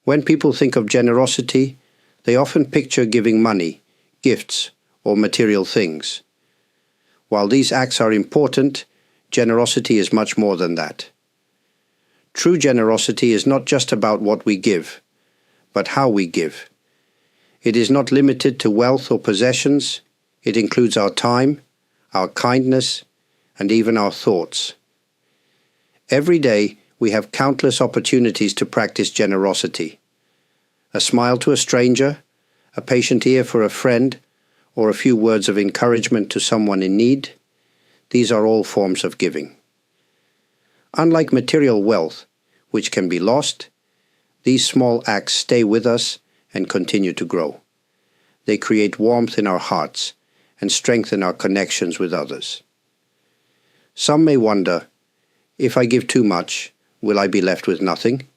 When people think of generosity, they often picture giving money, gifts, or material things. While these acts are important, generosity is much more than that. True generosity is not just about what we give, but how we give. It is not limited to wealth or possessions. It includes our time, our kindness, and even our thoughts. Every day, we have countless opportunities to practice generosity. A smile to a stranger, a patient ear for a friend, or a few words of encouragement to someone in need. These are all forms of giving. Unlike material wealth, which can be lost, these small acts stay with us and continue to grow. They create warmth in our hearts and strengthen our connections with others. Some may wonder, if I give too much, will I be left with nothing?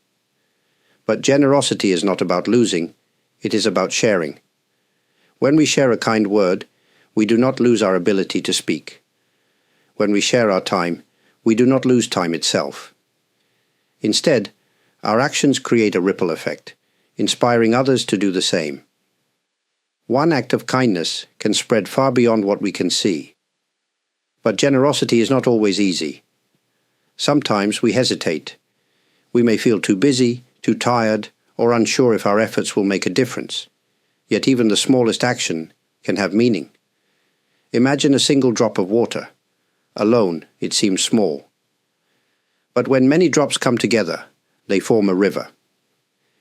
But generosity is not about losing, it is about sharing. When we share a kind word, we do not lose our ability to speak. When we share our time, we do not lose time itself. Instead, our actions create a ripple effect, inspiring others to do the same. One act of kindness can spread far beyond what we can see. But generosity is not always easy. Sometimes we hesitate. We may feel too busy, too tired, or unsure if our efforts will make a difference. Yet even the smallest action can have meaning. Imagine a single drop of water. Alone, it seems small. But when many drops come together, they form a river.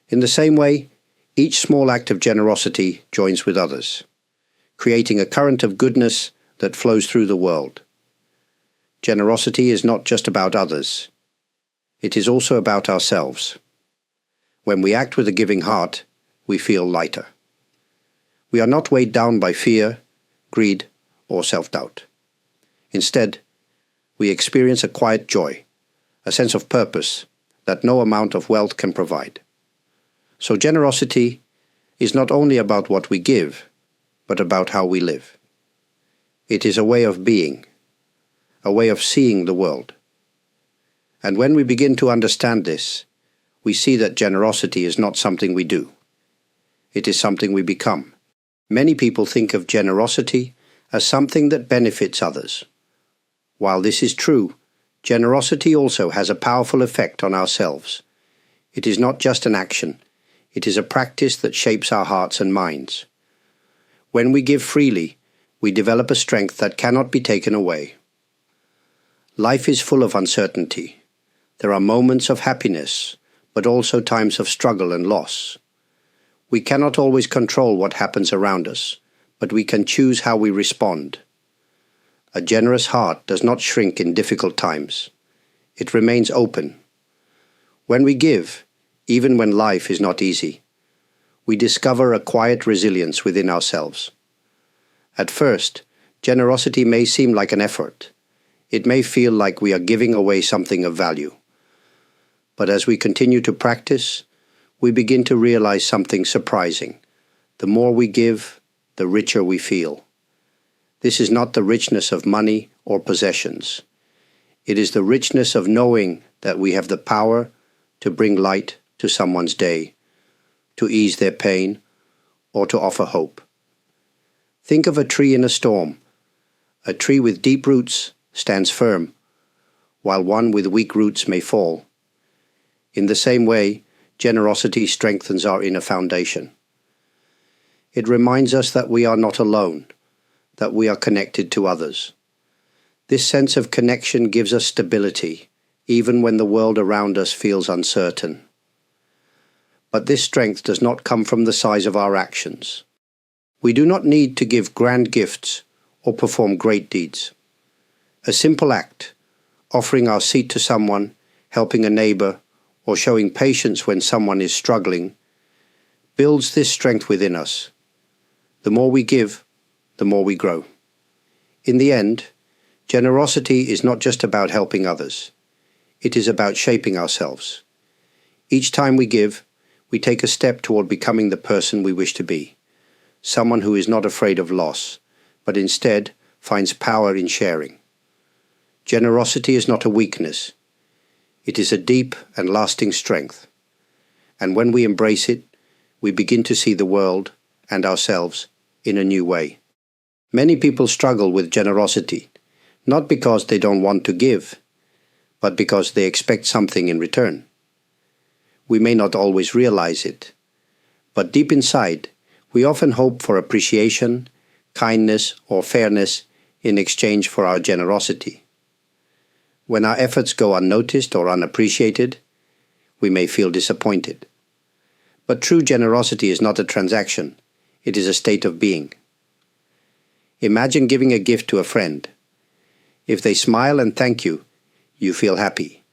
In the same way, each small act of generosity joins with others, creating a current of goodness that flows through the world. Generosity is not just about others. It is also about ourselves. When we act with a giving heart, we feel lighter. We are not weighed down by fear, greed, or self-doubt. Instead, we experience a quiet joy, a sense of purpose that no amount of wealth can provide. So generosity is not only about what we give, but about how we live. It is a way of being, a way of seeing the world. And when we begin to understand this, we see that generosity is not something we do. It is something we become. Many people think of generosity as something that benefits others. While this is true, generosity also has a powerful effect on ourselves. It is not just an action, it is a practice that shapes our hearts and minds. When we give freely, we develop a strength that cannot be taken away. Life is full of uncertainty. There are moments of happiness, but also times of struggle and loss. We cannot always control what happens around us, but we can choose how we respond. A generous heart does not shrink in difficult times. It remains open. When we give, even when life is not easy, we discover a quiet resilience within ourselves. At first, generosity may seem like an effort. It may feel like we are giving away something of value. But as we continue to practice, we begin to realize something surprising. The more we give, the richer we feel. This is not the richness of money or possessions. It is the richness of knowing that we have the power to bring light to someone's day, to ease their pain, or to offer hope. Think of a tree in a storm. A tree with deep roots stands firm, while one with weak roots may fall. In the same way, generosity strengthens our inner foundation. It reminds us that we are not alone, that we are connected to others. This sense of connection gives us stability, even when the world around us feels uncertain. But this strength does not come from the size of our actions. We do not need to give grand gifts or perform great deeds. A simple act, offering our seat to someone, helping a neighbor, or showing patience when someone is struggling, builds this strength within us. The more we give, the more we grow. In the end, generosity is not just about helping others. It is about shaping ourselves. Each time we give, we take a step toward becoming the person we wish to be, someone who is not afraid of loss, but instead finds power in sharing. Generosity is not a weakness. It is a deep and lasting strength. And when we embrace it, we begin to see the world and ourselves in a new way. Many people struggle with generosity, not because they don't want to give, but because they expect something in return. We may not always realize it, but deep inside, we often hope for appreciation, kindness, or fairness in exchange for our generosity. When our efforts go unnoticed or unappreciated, we may feel disappointed. But true generosity is not a transaction, it is a state of being. Imagine giving a gift to a friend. If they smile and thank you, you feel happy.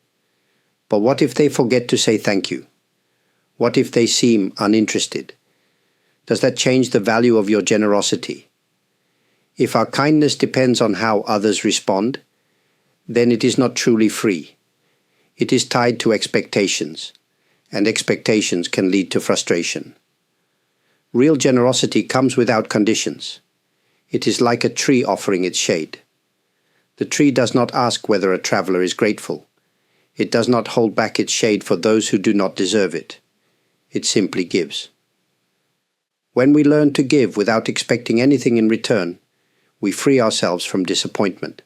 But what if they forget to say thank you? What if they seem uninterested? Does that change the value of your generosity? If our kindness depends on how others respond, then it is not truly free. It is tied to expectations, and expectations can lead to frustration. Real generosity comes without conditions. It is like a tree offering its shade. The tree does not ask whether a traveler is grateful. It does not hold back its shade for those who do not deserve it. It simply gives. When we learn to give without expecting anything in return, we free ourselves from disappointment.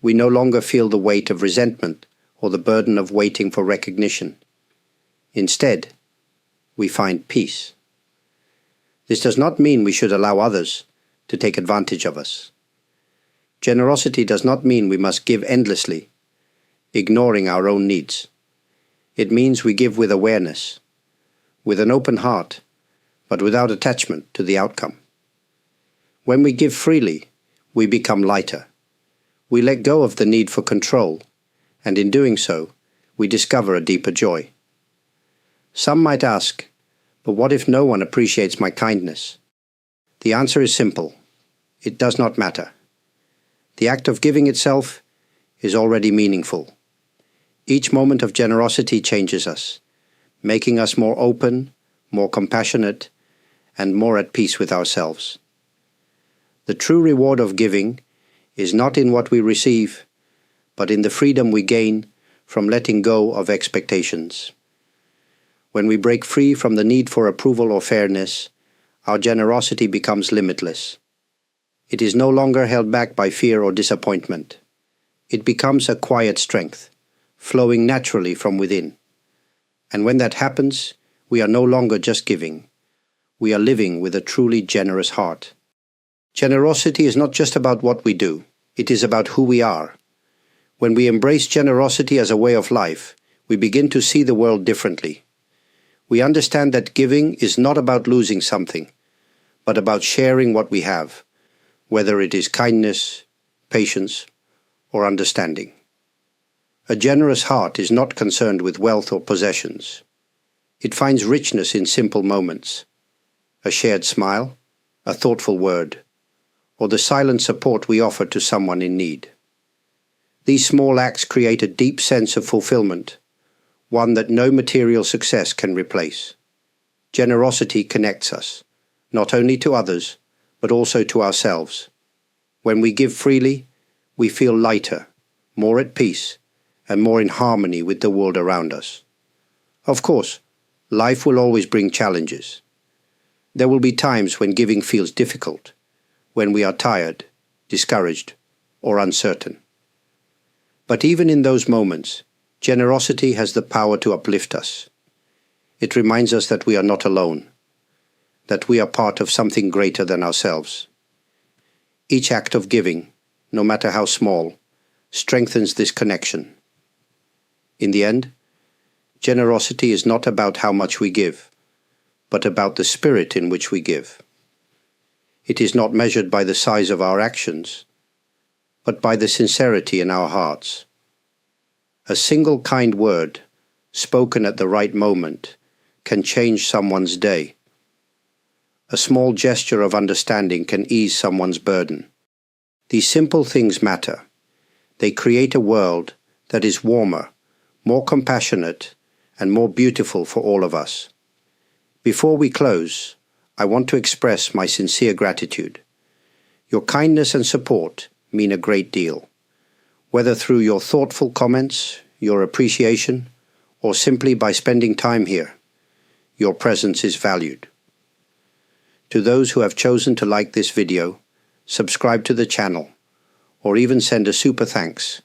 We no longer feel the weight of resentment or the burden of waiting for recognition. Instead, we find peace. This does not mean we should allow others to take advantage of us. Generosity does not mean we must give endlessly, ignoring our own needs. It means we give with awareness, with an open heart, but without attachment to the outcome. When we give freely, we become lighter. We let go of the need for control, and in doing so, we discover a deeper joy. Some might ask, but what if no one appreciates my kindness? The answer is simple. It does not matter. The act of giving itself is already meaningful. Each moment of generosity changes us, making us more open, more compassionate, and more at peace with ourselves. The true reward of giving is not in what we receive, but in the freedom we gain from letting go of expectations. When we break free from the need for approval or fairness, our generosity becomes limitless. It is no longer held back by fear or disappointment. It becomes a quiet strength, flowing naturally from within. And when that happens, we are no longer just giving. We are living with a truly generous heart. Generosity is not just about what we do. It is about who we are. When we embrace generosity as a way of life, we begin to see the world differently. We understand that giving is not about losing something, but about sharing what we have, whether it is kindness, patience, or understanding. A generous heart is not concerned with wealth or possessions. It finds richness in simple moments, a shared smile, a thoughtful word, or the silent support we offer to someone in need. These small acts create a deep sense of fulfillment, one that no material success can replace. Generosity connects us, not only to others, but also to ourselves. When we give freely, we feel lighter, more at peace, and more in harmony with the world around us. Of course, life will always bring challenges. There will be times when giving feels difficult, when we are tired, discouraged, or uncertain. But even in those moments, generosity has the power to uplift us. It reminds us that we are not alone, that we are part of something greater than ourselves. Each act of giving, no matter how small, strengthens this connection. In the end, generosity is not about how much we give, but about the spirit in which we give. It is not measured by the size of our actions, but by the sincerity in our hearts. A single kind word, spoken at the right moment, can change someone's day. A small gesture of understanding can ease someone's burden. These simple things matter. They create a world that is warmer, more compassionate, and more beautiful for all of us. Before we close, I want to express my sincere gratitude. Your kindness and support mean a great deal. Whether through your thoughtful comments, your appreciation, or simply by spending time here, your presence is valued. To those who have chosen to like this video, subscribe to the channel, or even send a super thanks,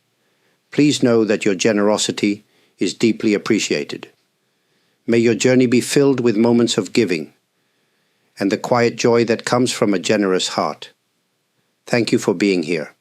please know that your generosity is deeply appreciated. May your journey be filled with moments of giving and the quiet joy that comes from a generous heart. Thank you for being here.